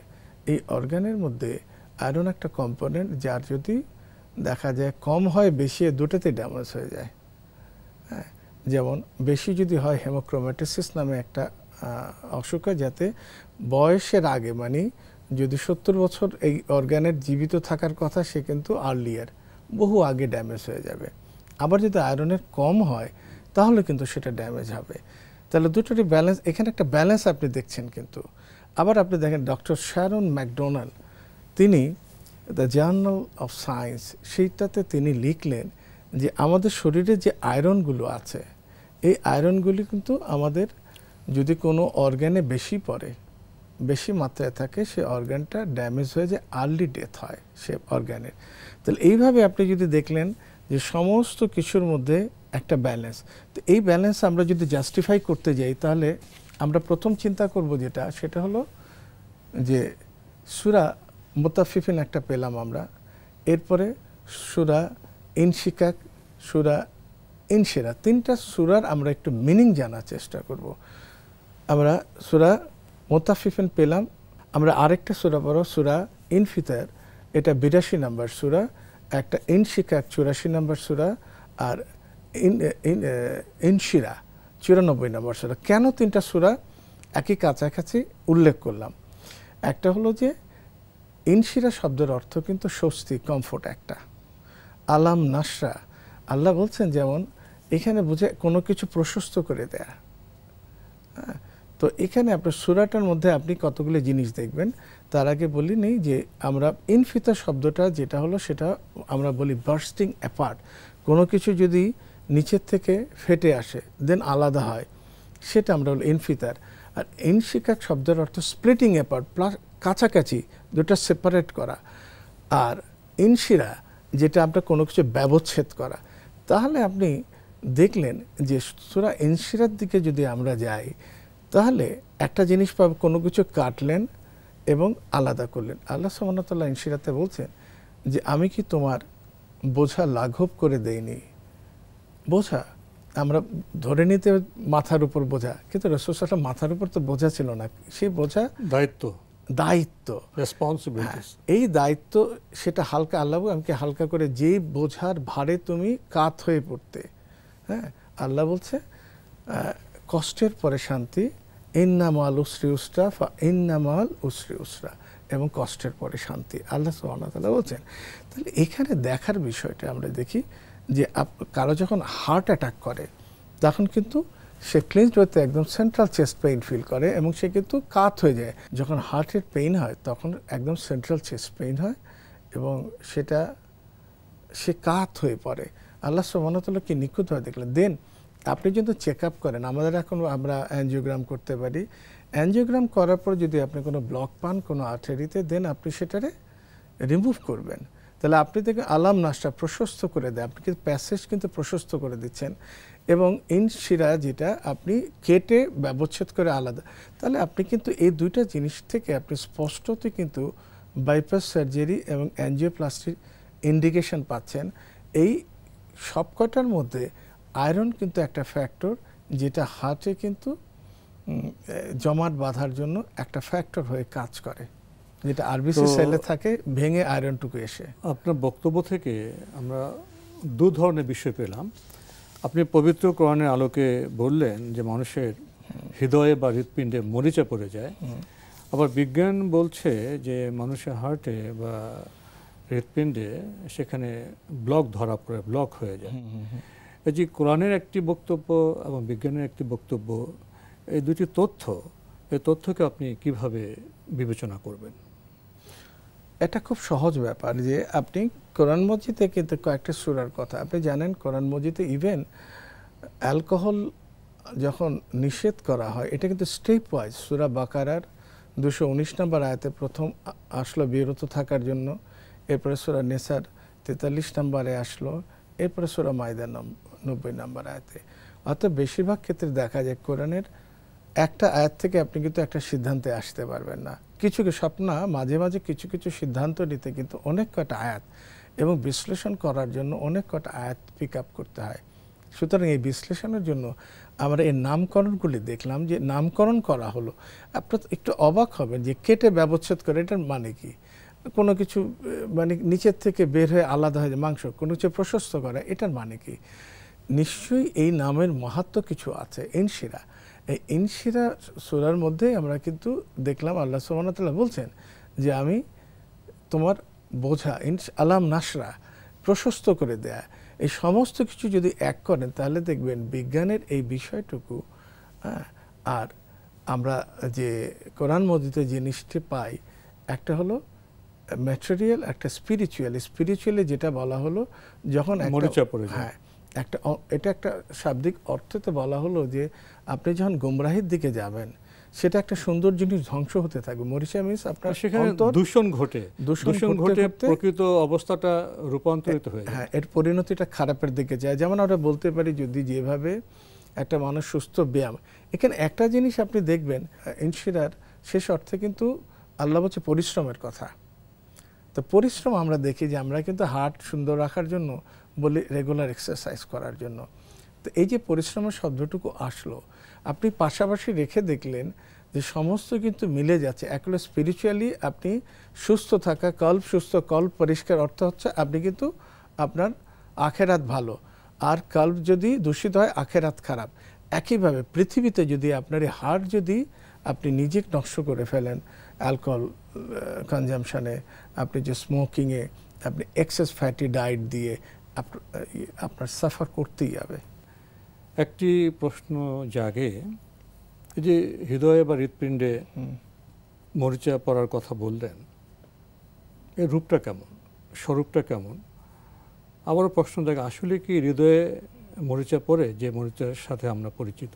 এই অর্গানের মধ্যে আয়রন একটা কম্পোনেন্ট, যার যদি দেখা যায় কম হয় বেশি, দুটোতে ড্যামেজ হয়ে যায়। হ্যাঁ, যেমন বেশি যদি হয় হেমোক্রোম্যাটোসিস নামে একটা অসুখ হয়, যাতে বয়সের আগে, মানে যদি 70 বছর এই অর্গানের জীবিত থাকার কথা, সে কিন্তু আর্লিয়ার বহু আগে ড্যামেজ হয়ে যাবে। আবার যদি আয়রনের কম হয় তাহলে কিন্তু সেটা ড্যামেজ হবে। তাহলে দুটোরই ব্যালেন্স, এখানে একটা ব্যালেন্স আপনি দেখছেন। কিন্তু আবার আপনি দেখেন ডক্টর শ্যারন ম্যাকডোনাল্ড, তিনি দ্য জার্নাল অফ সায়েন্স, সেইটাতে তিনি লিখলেন যে আমাদের শরীরে যে আয়রনগুলো আছে, এই আয়রনগুলি কিন্তু আমাদের যদি কোনো অর্গানে বেশি মাত্রায় থাকে, সে অর্গানটা ড্যামেজ হয়ে যায়, আর্লি ডেথ হয় সে অর্গানের। তাহলে এইভাবে আপনি যদি দেখলেন যে সমস্ত কিছুর মধ্যে একটা ব্যালেন্স। তো এই ব্যালেন্স আমরা যদি জাস্টিফাই করতে যাই, তাহলে আমরা প্রথম চিন্তা করব যেটা, সেটা হলো যে সূরা মুতাফফিফিন একটা পেলাম আমরা, এরপরে সূরা ইনশিকাক, সূরা ইনশিরা, তিনটা সূরার আমরা একটু মিনিং জানার চেষ্টা করব। আমরা সূরা মুতাফফিফিন পেলাম, আমরা আরেকটা সূরা পড়ব সূরা ইনফিতার, এটা 82 নম্বর সূরা, একটা ইনশিকাক 84 নম্বর সূরা, আর ইনশিরা 94 নম্বর সূরা। কেন তিনটা সূরা একই কাছাকাছি উল্লেখ করলাম? একটা হলো যে ইনশিরা শব্দের অর্থ কিন্তু স্বস্তি, কমফোর্ট একটা। আলাম নাশরা, আল্লাহ বলছেন যেমন এখানে বুঝে কোনো কিছু প্রশস্ত করে দেয়া। হ্যাঁ, তো এখানে আপনার সূরাটার মধ্যে আপনি কতগুলো জিনিস দেখবেন। তার আগে বলি নেই যে আমরা ইনফিতার শব্দটা যেটা হলো সেটা আমরা বলি বার্স্টিং অ্যাপার্ট, কোনো কিছু যদি নিচের থেকে ফেটে আসে দেন আলাদা হয়, সেটা আমরা হলো ইনফিতার। আর ইনশিকাক শব্দের অর্থ স্প্লিটিং অ্যাপার্ট, প্লাস কাছাকাছি দুটা সেপারেট করা। আর ইনশিরা যেটা আপনার কোনো কিছু ব্যবচ্ছেদ করা। তাহলে আপনি দেখলেন যে সূরা ইনশিরার দিকে যদি আমরা যাই তাহলে একটা জিনিস পাবো, কোনো কিছু কাটলেন এবং আলাদা করলেন। আল্লাহ সুবহানাহু ওয়া তাআলা ইনশিরাতে বলছেন যে আমি কি তোমার বোঝা লাঘব করে দেইনি। বোঝা আমরা ধরে নিতে মাথার উপর বোঝা, কিন্তু রাসূল সাল্লাল্লাহু আলাইহি ওয়াসাল্লাম মাথার উপর তো বোঝা ছিল না, সেই বোঝা দায়িত্ব, রেসপন্সিবিলিটিস। এই দায়িত্ব সেটা হালকা, আল্লাহ আমাকে হালকা করে, যেই বোঝার ভারে তুমি কাত হয়ে পড়তে। হ্যাঁ, আল্লাহ বলছে কষ্টের পরে শান্তি, ইন্না মাল উসরি উসরা ফা ইন্না মাল উসরি উসরা, এবং কষ্টের পরে শান্তি আল্লাহ সুবহানাহু ওয়া তাআলা বলছেন। তাহলে এখানে দেখার বিষয়টা আমরা দেখি যে কারো যখন হার্ট অ্যাটাক করে তখন কিন্তু সে ক্লিনজড হতে একদম সেন্ট্রাল চেস্ট পেইন ফিল করে এবং সে কিন্তু কাত হয়ে যায়। যখন হার্টের পেইন হয় তখন একদম সেন্ট্রাল চেস্ট পেইন হয় এবং সেটা সে কাত হয়ে পড়ে। আল্লাহ সুবহানাহু ওয়া তাআলা কি নিখুঁতভাবে দেখলেন। দেন আপনি যদি চেক আপ করেন, আমাদের এখন আমরা অ্যানজিওগ্রাম করতে পারি, অ্যানজিওগ্রাম করার পর যদি আপনি কোনো ব্লক পান কোনো আর্টারিতে, দেন আপনি সেটারে রিমুভ করবেন। তাহলে আপনি দেখবেন আলাম নাশরা প্রশস্ত করে দেয়, আপনি কিন্তু প্যাসেজ কিন্তু প্রশস্ত করে দিচ্ছেন, এবং ইনশিরা যেটা আপনি কেটে ব্যবচ্ছেদ করে আলাদা। তাহলে আপনি কিন্তু এই দুইটা জিনিস থেকে আপনি স্পষ্টতই কিন্তু বাইপাস সার্জারি এবং অ্যানজিওপ্লাস্টির ইন্ডিকেশন পাচ্ছেন। এই সবকটার মধ্যে আয়রন কিন্তু একটা ফ্যাক্টর, যেটা হার্টে কিন্তু জমাট বাঁধার জন্য একটা ফ্যাক্টর হয়ে কাজ করে, যেটা আরবিসি সেলে থাকে ভেঙে আয়রনটুকু এসে। আপনার বক্তব্য থেকে আমরা দু ধরনের বিষয় পেলাম। আপনি পবিত্র কোরআনের আলোকে বললেন যে মানুষের হৃদয়ে বা হৃৎপিণ্ডে মরিচা পড়ে যায়, আবার বিজ্ঞান বলছে যে মানুষের হার্টে বা হৃৎপিণ্ডে সেখানে ব্লক ধরা পড়ে, ব্লক হয়ে যায়। এই যে কোরআনের একটি বক্তব্য এবং বিজ্ঞানের একটি বক্তব্য, এই দুটি তথ্য, এই তথ্যকে আপনি কিভাবে বিবেচনা করবেন? এটা খুব সহজ ব্যাপার যে আপনি কোরআন মজিদে কিন্তু কয়েকটা সূরার কথা আপনি জানেন। কোরআন মজিদে ইভেন অ্যালকোহল যখন নিষেধ করা হয় এটা কিন্তু স্টেপ ওয়াইজ। সূরা বাকারার 219 নম্বর আয়াতে প্রথম আসলো বিরত থাকার জন্য, এরপরে সূরা নেসার 43 নম্বরে আসলো, এরপরে সূরা মাইদার 90 নম্বর আয়াতে। অর্থাৎ বেশিরভাগ ক্ষেত্রে দেখা যায় কোরআনের একটা আয়াত থেকে আপনি কিন্তু একটা সিদ্ধান্তে আসতে পারবেন না। কিছু স্বপ্ন মাঝে মাঝে কিছু কিছু সিদ্ধান্ত নিতে কিন্তু অনেক কটা আয়াত এবং বিশ্লেষণ করার জন্য অনেক কটা আয়াত পিক আপ করতে হয়। সুতরাং এই বিশ্লেষণের জন্য আমরা এই নামকরণগুলি দেখলাম যে নামকরণ করা হলো। আপনার একটু অবাক হবেন যে কেটে ব্যবচ্ছেদ করে, এটার মানে কি? কোনো কিছু মানে নিচের থেকে বের হয়ে আলাদা হয়ে মাংস, কোনো কিছু প্রশস্ত করা, এটার মানে কি? নিশ্চয়ই এই নামের মাহাত্ম্য কিছু আছে। ইনশিরা, এই ইনশিরা সূরার মধ্যে আমরা কিন্তু দেখলাম আল্লাহ সুবহানাহু ওয়া তাআলা বলছেন যে আমি তোমার বোঝা আলাম নাশরা প্রশস্ত করে দেয়া। এই সমস্ত কিছু যদি এক করেন তাহলে দেখবেন বিজ্ঞানের এই বিষয়টুকু আর আমরা যে কোরআন মজিদে জিনিসটি পাই, একটা হলো ম্যাটেরিয়াল, একটা স্পিরিচুয়াল। স্পিরিচুয়ালি যেটা বলা হলো যখন একটা এটা একটা শাব্দিক অর্থতে বলা হলো যে আপনি যখন গুমরাহির দিকে যাবেন সেটা একটা সুন্দর জিনিস ধ্বংস হতে থাকবে। মরিচা মিন্স আপনার সেখানে দূষণ ঘটে প্রকৃত অবস্থাটা রূপান্তরিত হয়ে যায়। হ্যাঁ, এর পরিণতিটা খারাপের দিকে যায়। যেমন আমরা বলতে পারি যদি যেভাবে একটা মানুষ সুস্থ ব্যায়াম, এখানে একটা জিনিস আপনি দেখবেন ইনশিরার শেষ অর্থে কিন্তু আল্লাহ বলছে পরিশ্রমের কথা। তো পরিশ্রম আমরা দেখি যে আমরা কিন্তু হার্ট সুন্দর রাখার জন্য বলি রেগুলার এক্সারসাইজ করার জন্য, তো এই যে পরিশ্রমের শব্দটুকু আসলো, আপনি পাশাপাশি রেখে দেখলেন যে সমস্ত কিন্তু মিলে যাচ্ছে। একলে স্পিরিচুয়ালি আপনি সুস্থ থাকা, কল্প সুস্থ, কল্প পরিষ্কার, অর্থ হচ্ছে আপনি কিন্তু আপনার আখেরাত ভালো, আর কল্প যদি দূষিত হয় আখেরাত খারাপ। একইভাবে পৃথিবীতে যদি আপনার এই হার্ট যদি আপনি নিজে নষ্ট করে ফেলেন অ্যালকোহল কনজামশনে, আপনি যে স্মোকিংয়ে, আপনি এক্সেস ফ্যাটি ডায়েট দিয়ে আপনার সাফার করতেই যাবে। একটি প্রশ্ন জাগে, এই যে হৃদয়ে বা হৃৎপিণ্ডে মরিচা পড়ার কথা বললেন, এর রূপটা কেমন, স্বরূপটা কেমন? আবারও প্রশ্ন জাগে, আসলে কি হৃদয়ে মরিচা পড়ে যে মরিচার সাথে আমরা পরিচিত?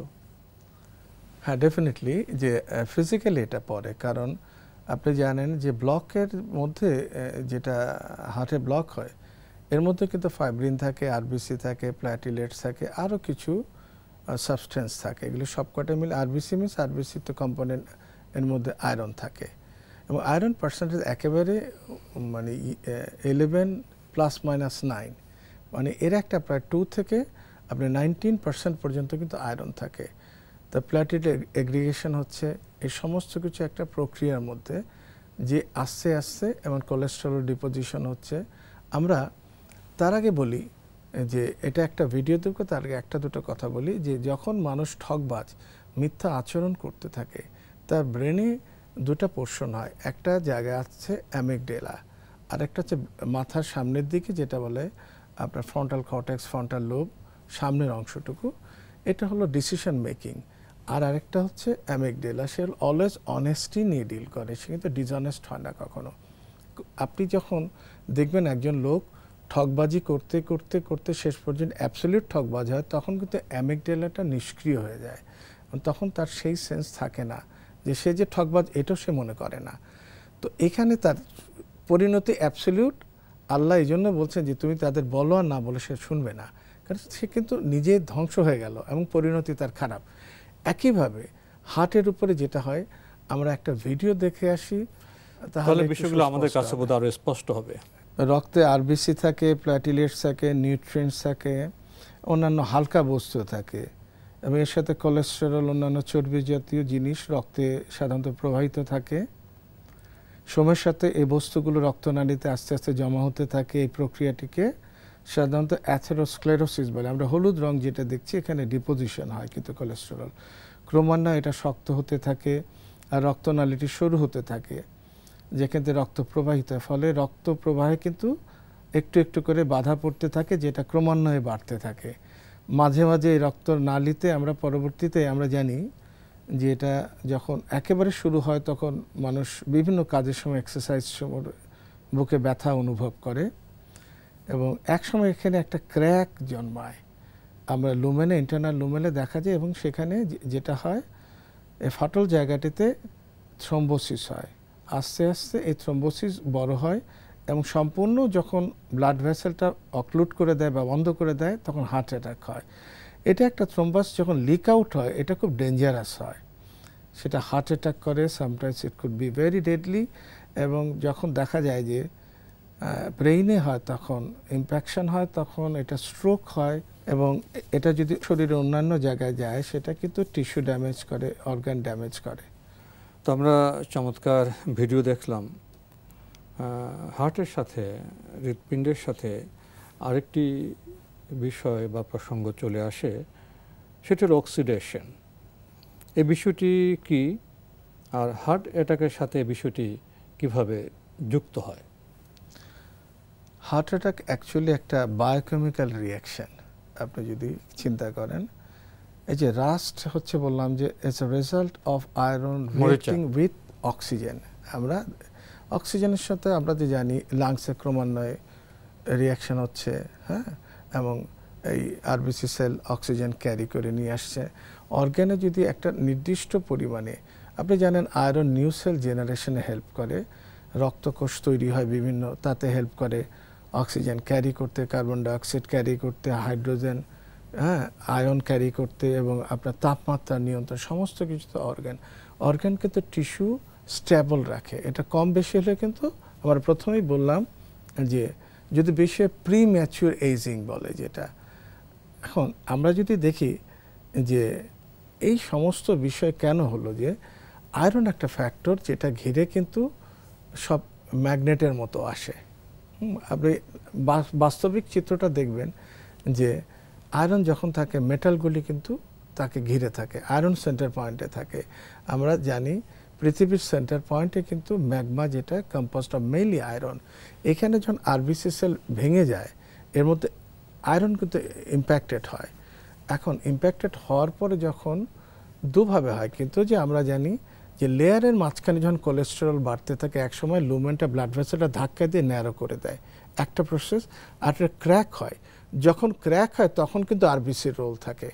হ্যাঁ, ডেফিনেটলি যে ফিজিক্যালি এটা পড়ে, কারণ আপনি জানেন যে ব্লকের মধ্যে যেটা হার্টে ব্লক হয় এর মধ্যে কিন্তু ফাইব্রিন থাকে, আরবিসি থাকে, প্ল্যাটিলেটস থাকে, আরও কিছু সাবস্টেন্স থাকে। এগুলো সবকটা মিলে আরবিসি মিনস আরবিসি তো কম্পোনেন্ট, এর মধ্যে আয়রন থাকে এবং আয়রন পার্সেন্টেজ একেবারে মানে 11 +-9, মানে এর একটা প্রায় 2 থেকে আপনি 19% পর্যন্ত কিন্তু আয়রন থাকে। তা প্ল্যাটিলেট এগ্রিগেশন হচ্ছে এই সমস্ত কিছু একটা প্রক্রিয়ার মধ্যে যে আস্তে আস্তে এবং কোলেস্টেরল ডিপোজিশন হচ্ছে। আমরা তার আগে বলি যে এটা একটা ভিডিও দেব, তার আগে একটা দুটো কথা বলি যে যখন মানুষ ঠকবাজ মিথ্যা আচরণ করতে থাকে তার ব্রেনে দুটো পোর্শন হয়, একটা জায়গা আছে অ্যামিগডেলা, আর একটা হচ্ছে মাথার সামনের দিকে যেটা বলে আপনার ফ্রন্টাল কর্টেক্স, ফ্রন্টাল লোব, সামনের অংশটুকু, এটা হলো ডিসিশন মেকিং। আর আরেকটা হচ্ছে অ্যামিগডেলা, সে অলওয়েজ অনেস্টি নিয়ে ডিল করে, সে কিন্তু ডিসঅনেস্ট হয় না কখনো। আপনি যখন দেখবেন একজন লোক ঠকবাজি করতে করতে করতে শেষ পর্যন্ত অ্যাবসলিউট ঠকবাজ হয়, তখন কিন্তু অ্যামিগডেলাটা নিষ্ক্রিয় হয়ে যায়, তখন তার সেই সেন্স থাকে না যে সে যে ঠকবাজ, এটাও সে মনে করে না। তো এখানে তার পরিণতি অ্যাবসলিউট। আল্লাহ এই জন্য বলছেন যে তুমি তাদের বলো আর না বলে সে শুনবে না, কারণ সে কিন্তু নিজে ধ্বংস হয়ে গেল এবং পরিণতি তার খারাপ। একইভাবে হার্টের উপরে যেটা হয়, আমরা একটা ভিডিও দেখে আসি, তাহলে বিষয়গুলো আমাদের কাছে বোধহয় আরো স্পষ্ট হবে। রক্তে আরবিসি থাকে, প্ল্যাটিলেটস থাকে, নিউট্রিয়েন্টস থাকে, অন্যান্য হালকা বস্তু থাকে এবং এর সাথে কোলেস্টেরল, অন্যান্য চর্বি জাতীয় জিনিস রক্তে সাধারণত প্রবাহিত থাকে। সময়ের সাথে এই বস্তুগুলো রক্তনালীতে আস্তে আস্তে জমা হতে থাকে। এই প্রক্রিয়াটিকে সাধারণত অ্যাথেরোস্ক্লেরোসিস বলে। আমরা হলুদ রং যেটা দেখছি এখানে ডিপোজিশন হয়, কিন্তু কোলেস্টেরল ক্রমান্বয়ে এটা শক্ত হতে থাকে আর রক্তনালীটি সরু হতে থাকে, যেখান থেকে রক্ত প্রবাহিত হয়। ফলে রক্ত প্রবাহে কিন্তু একটু একটু করে বাধা পড়তে থাকে, যেটা ক্রমান্বয়ে বাড়তে থাকে। মাঝে মাঝে এই রক্তনালীতে আমরা পরবর্তীতে আমরা জানি যে এটা যখন একেবারে শুরু হয় তখন মানুষ বিভিন্ন কাজের সময়, এক্সারসাইজ সময় বুকে ব্যথা অনুভব করে এবং একসময় এখানে একটা ক্র্যাক জন্মায়। আমরা লুমেনে, ইন্টারনাল লুমেনে দেখা যায় এবং সেখানে যেটা হয় এই ফাটল জায়গাটিতে থ্রম্বোসিস হয়। আস্তে আস্তে এই থ্রম্বোসিস বড় হয় এবং সম্পূর্ণ যখন ব্লাড ভেসেলটা অক্লুড করে দেয় বা বন্ধ করে দেয় তখন হার্ট অ্যাটাক হয়। এটা একটা থ্রম্বাস যখন লিক আউট হয় এটা খুব ডেঞ্জারাস হয়, সেটা হার্ট অ্যাটাক করে, sometimes it could be very deadly. এবং যখন দেখা যায় যে ব্রেইনে হয় তখন ইমপ্যাকশন হয়, তখন এটা স্ট্রোক হয় এবং এটা যদি শরীরের অন্যান্য জায়গায় যায় সেটা কিন্তু টিস্যু ড্যামেজ করে, অর্গান ড্যামেজ করে। তো আমরা চমৎকার ভিডিও দেখলাম। হার্টের সাথে, হৃৎপিণ্ডের সাথে আরেকটি বিষয় বা প্রসঙ্গ চলে আসে, সেটার অক্সিডেশন। এই বিষয়টি কি, আর হার্ট অ্যাটাকের সাথে এই বিষয়টি কিভাবে যুক্ত হয়? হার্ট অ্যাটাক অ্যাকচুয়ালি একটা বায়োকেমিক্যাল রিয়াকশন। আপনি যদি চিন্তা করেন, এই যে রাস্ট হচ্ছে বললাম যে it's a result of iron reacting with oxygen. আমরা অক্সিজেনের সাথে আমরা যে জানি লাংসে ক্রমান্বয়ে রিয়াকশন হচ্ছে, হ্যাঁ, এবং এই আরবিসি সেল অক্সিজেন ক্যারি করে নিয়ে আসছে অর্গানে। যদি একটা নির্দিষ্ট পরিমাণে, আপনি জানেন আয়রন নিউ সেল জেনারেশনে হেল্প করে, রক্তকোষ তৈরি হয় বিভিন্ন, তাতে হেল্প করে অক্সিজেন ক্যারি করতে, কার্বন ডাইঅক্সাইড ক্যারি করতে, হাইড্রোজেন, হ্যাঁ, আয়ন ক্যারি করতে এবং আপনার তাপমাত্রা নিয়ন্ত্রণ, সমস্ত কিছু তো অর্গান কিন্তু টিস্যু স্টেবল রাখে। এটা কম বেশি হলে কিন্তু আমরা প্রথমেই বললাম যে যদি বেশি প্রি ম্যাচিউর এজিং বলে, যেটা এখন আমরা যদি দেখি যে এই সমস্ত বিষয় কেন হলো, যে আয়রন একটা ফ্যাক্টর যেটা ঘিরে কিন্তু সব ম্যাগনেটের মতো আসে। আপনি বাস্তবিক চিত্রটা দেখবেন যে আয়রন যখন থাকে মেটালগুলি কিন্তু তাকে ঘিরে থাকে, আয়রন সেন্টার পয়েন্টে থাকে। আমরা জানি পৃথিবীর সেন্টার পয়েন্টে কিন্তু ম্যাগমা, যেটা কম্পোজড অফ মেইনলি আয়রন। এখানে যখন আরবিসি সেল ভেঙে যায় এর মধ্যে আয়রন কিন্তু ইম্প্যাক্টেড হয়। এখন ইম্প্যাক্টেড হওয়ার পরে যখন দুভাবে হয় কিন্তু, যে আমরা জানি যে লেয়ারের মাঝখানে যখন কোলেস্টেরল বাড়তে থাকে একসময় লুমেনটা ব্লাড ভেসেলটা ধাক্কা দিয়ে ন্যারো করে দেয়, একটা প্রসেস। আর এটা ক্র্যাক হয়, যখন ক্র্যাক হয় তখন কিন্তু আরবিসির রোল থাকে,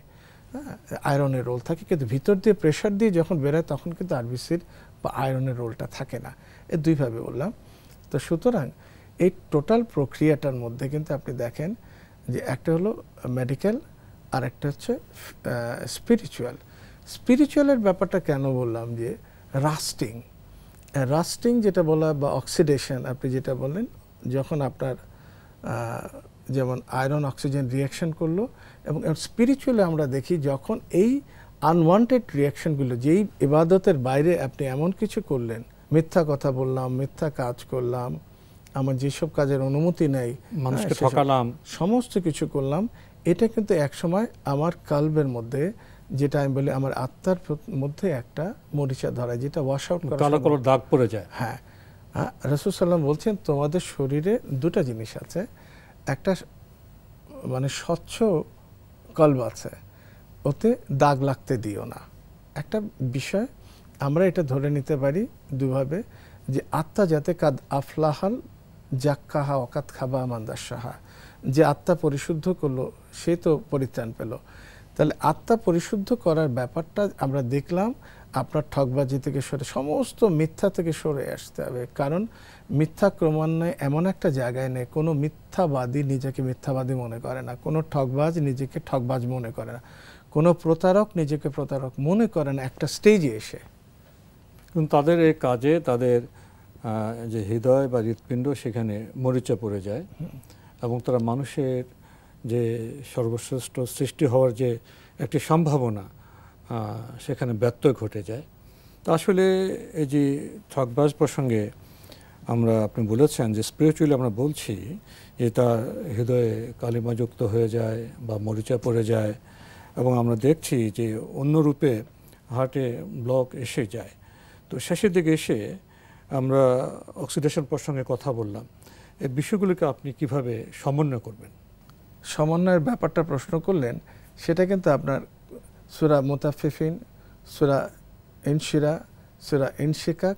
আয়রনের রোল থাকে, কিন্তু ভিতর দিয়ে প্রেশার দিয়ে যখন বেরোয় তখন কিন্তু আরবিসির বা আয়রনের রোলটা থাকে না। এই দুইভাবে বললাম। তো সুতরাং এই টোটাল প্রক্রিয়াটার মধ্যে কিন্তু আপনি দেখেন যে একটা হলো মেডিকেল আর একটা হচ্ছে স্পিরিচুয়াল। স্পিরিচুয়ালের ব্যাপারটা কেন বললাম, যে রাস্টিং যেটা বলা বা অক্সিডেশন, আপনি যেটা বললেন, যখন আপনার যেমন আয়রন অক্সিজেন রিয়াকশন করলো, এবং স্পিরিচুয়ালি আমরা দেখি যখন এই আনওয়ান্টেড রিয়াকশনগুলো, যেই ইবাদতের বাইরে আপনি এমন কিছু করলেন, মিথ্যা কথা বললাম, মিথ্যা কাজ করলাম, আমার যেসব কাজের অনুমতি নেই, মানুষকে ঠকালাম, সমস্ত কিছু করলাম, এটা কিন্তু একসময় আমার কালবের মধ্যে, যেটা আমি বলি আমার আত্মার মধ্যে একটা মরিচা ধরায়, যেটা ওয়াশ আউট করা, দাগ পড়ে যায়। হ্যাঁ, রাসূল সাল্লাল্লাহু আলাইহি বলছেন তোমাদের শরীরে দুটো জিনিস আছে, একটা মানে স্বচ্ছ কলব আছে, ওতে দাগ লাগতে দিও না। একটা বিষয় আমরা এটা ধরে নিতে পারি দুভাবে, যে আত্মা যাতে কাদ আফলাহাল জাক্কাহা ওয়াকাত খাবা মান্দাসাহা, যে আত্মা পরিশুদ্ধ করলো সে তো পরিত্রাণ পেল। তাহলে আত্মা পরিশুদ্ধ করার ব্যাপারটা আমরা দেখলাম, আপনার ঠকবাজি থেকে সরে, সমস্ত মিথ্যা থেকে সরে আসতে হবে। কারণ মিথ্যা ক্রমান্বয়ে এমন একটা জায়গায় নেই, কোনো মিথ্যাবাদী নিজেকে মিথ্যাবাদী মনে করে না, কোনো ঠকবাজ নিজেকে ঠকবাজ মনে করে না, কোনো প্রতারক নিজেকে প্রতারক মনে করে না একটা স্টেজে এসে। কিন্তু তাদের এই কাজে তাদের যে হৃদয় বা হৃৎপিণ্ড সেখানে মরিচা পড়ে যায়, এবং তারা মানুষের যে সর্বশ্রেষ্ঠ সৃষ্টি হওয়ার যে একটি সম্ভাবনা সেখানে ব্যত্যয় ঘটে যায়। তো আসলে এই যে ঠকবাজ প্রসঙ্গে আপনি বলেছেন যে স্পিরিচুয়ালি আমরা বলছি যে তার হৃদয়ে কালিমাযুক্ত হয়ে যায় বা মরিচা পড়ে যায়, এবং আমরা দেখছি যে অন্য রূপে হার্টে ব্লক এসে যায়। তো শেষের দিকে এসে আমরা অক্সিডেশন প্রসঙ্গে কথা বললাম, এই বিষয়গুলোকে আপনি কিভাবে সমন্বয় করবেন? সমন্বয়ের ব্যাপারটা প্রশ্ন করলেন, সেটা কিন্তু আপনার সূরা মুতাফফিফিন, সূরা ইনশিরা, সূরা ইনশিকাক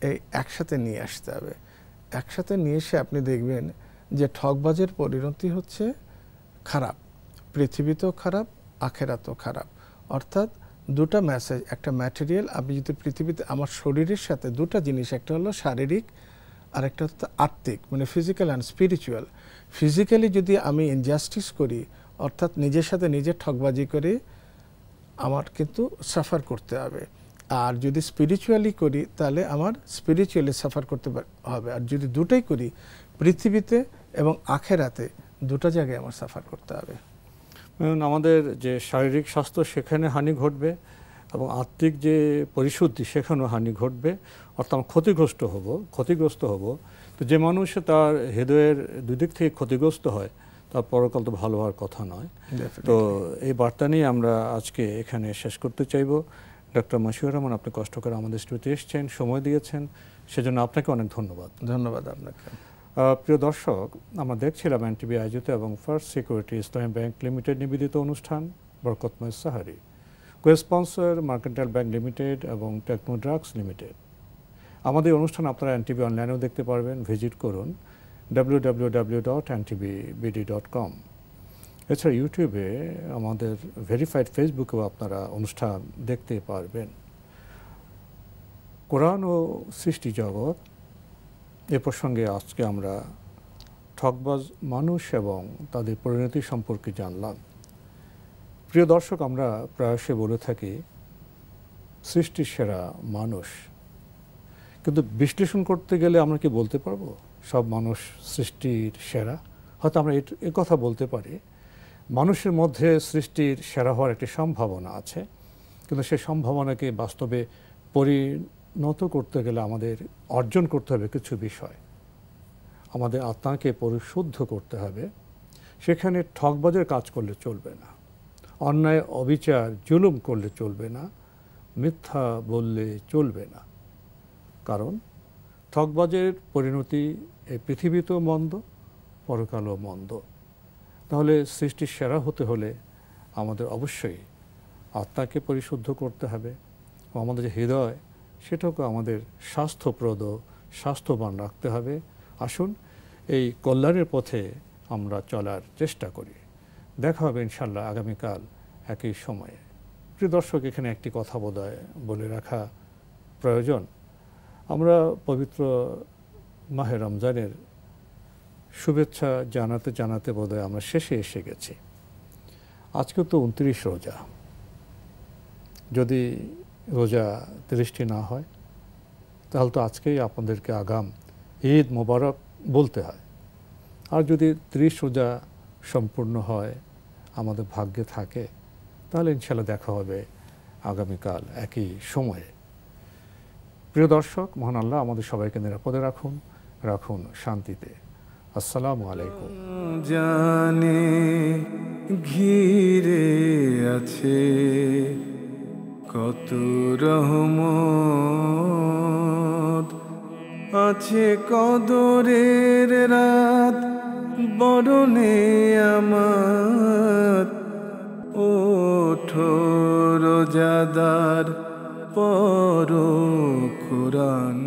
এই একসাথে নিয়ে আসতে হবে। একসাথে নিয়ে এসে আপনি দেখবেন যে ঠকবাজের পরিণতি হচ্ছে খারাপ, পৃথিবীতেও খারাপ, আখেরাতেও খারাপ। অর্থাৎ দুটা মেসেজ, একটা ম্যাটেরিয়াল, আপনি যদি পৃথিবীতে আমার শরীরের সাথে দুটা জিনিস, একটা হলো শারীরিক আর একটা হচ্ছে আত্মিক, মানে ফিজিক্যাল অ্যান্ড স্পিরিচুয়াল। ফিজিক্যালি যদি আমি ইনজাস্টিস করি, অর্থাৎ নিজের সাথে নিজের ঠকবাজি করে, আমার কিন্তু সাফার করতে হবে। আর যদি স্পিরিচুয়ালি করি তাহলে আমার স্পিরিচুয়ালি সাফার করতে হবে। আর যদি দুটোই করি, পৃথিবীতে এবং আখেরাতে দুটো জায়গায় আমার সাফার করতে হবে। আমাদের যে শারীরিক স্বাস্থ্য সেখানে হানি ঘটবে, এবং আত্মিক যে পরিশুদ্ধি সেখানেও হানি ঘটবে, অর্থাৎ ক্ষতিগ্রস্ত হব। তো যে মানুষ তার হৃদয়ের দুই দিক থেকে ক্ষতিগ্রস্ত হয়, তার পরকাল তো ভালো হওয়ার কথা নয়। তো এই বার্তা নিয়ে আমরা আজকে এখানে শেষ করতে চাইব। ডক্টর মশিউর রহমান, আপনি কষ্ট করে আমাদের স্টুডিওতে এসেছেন, সময় দিয়েছেন, সেজন্য আপনাকে অনেক ধন্যবাদ। ধন্যবাদ আপনাকে। প্রিয় দর্শক, আমরা দেখছিলাম এনটিভি আয়োজিত এবং ফার্স্ট সিকিউরিটি ইসলামী ব্যাংক লিমিটেড নিবেদিত অনুষ্ঠান বরকতময় sehri, co-sponsor mercantile bank limited এবং টেকনো ড্রাগস লিমিটেড। আমাদের অনুষ্ঠান আপনারা এনটিভি অনলাইনেও দেখতে পারবেন, ভিজিট করুন www.ntvbd.com। এছাড়া ইউটিউবে আমাদের ভেরিফাইড ফেসবুকেও আপনারা অনুষ্ঠান দেখতে পারবেন। কোরআন ও সৃষ্টি জগৎ এ প্রসঙ্গে আজকে আমরা ঠকবাজ মানুষ এবং তাদের পরিণতি সম্পর্কে জানলাম। প্রিয় দর্শক, আমরা প্রায়শই বলে থাকি সৃষ্টির সেরা মানুষ, কিন্তু বিশ্লেষণ করতে গেলে আমরা কি বলতে পারবো সব মানুষ সৃষ্টির সেরা? হয়তো আমরা এ কথা বলতে পারি মানুষের মধ্যে সৃষ্টির সেরা হওয়ার একটি সম্ভাবনা আছে, কিন্তু সেই সম্ভাবনাকে বাস্তবে পরিণত করতে গেলে আমাদের অর্জন করতে হবে কিছু বিষয়। আমাদের আত্মাকে পরিশুদ্ধ করতে হবে। সেখানে ঠকবাজের কাজ করলে চলবে না, অন্যায় অবিচার জুলুম করলে চলবে না, মিথ্যা বললে চলবে না। কারণ ঠকবাজের পরিণতি এই পৃথিবীতেও মন্দ, পরকালও মন্দ। তাহলে সৃষ্টির সেরা হতে হলে আমাদের অবশ্যই আত্মাকে পরিশুদ্ধ করতে হবে, ও আমাদের যে হৃদয় সেটাকে আমাদের স্বাস্থ্যপ্রদ, স্বাস্থ্যবান রাখতে হবে। আসুন এই কল্যাণের পথে আমরা চলার চেষ্টা করি। দেখা হবে ইনশাল্লাহ আগামীকাল একই সময়ে। প্রিয় দর্শক, এখানে একটি কথা বোধহয় বলে রাখা প্রয়োজন। আমরা পবিত্র মাহে রমজানের শুভেচ্ছা জানাতে জানাতে বোধহয় আমরা শেষে এসে গেছি। আজকে তো 29 রোজা। যদি রোজা 30টি না হয় তাহলে তো আজকেই আপনাদেরকে আগাম ঈদ মোবারক বলতে হয়। আর যদি 30 রোজা সম্পূর্ণ হয়, আমাদের ভাগ্যে থাকে, তাহলে ইনশাল্লাহ দেখা হবে আগামীকাল একই সময়ে। প্রিয় দর্শক, মহান আল্লাহ আমাদের সবাইকে নিরাপদে রাখুন, রাখুন শান্তিতে। আসসালামু আলাইকুম। জানে ঘিরে আছে কত রহমত, আছে কদরের রাত বরণে আমার। ওঠো রোজাদার পড়ো কোরআন।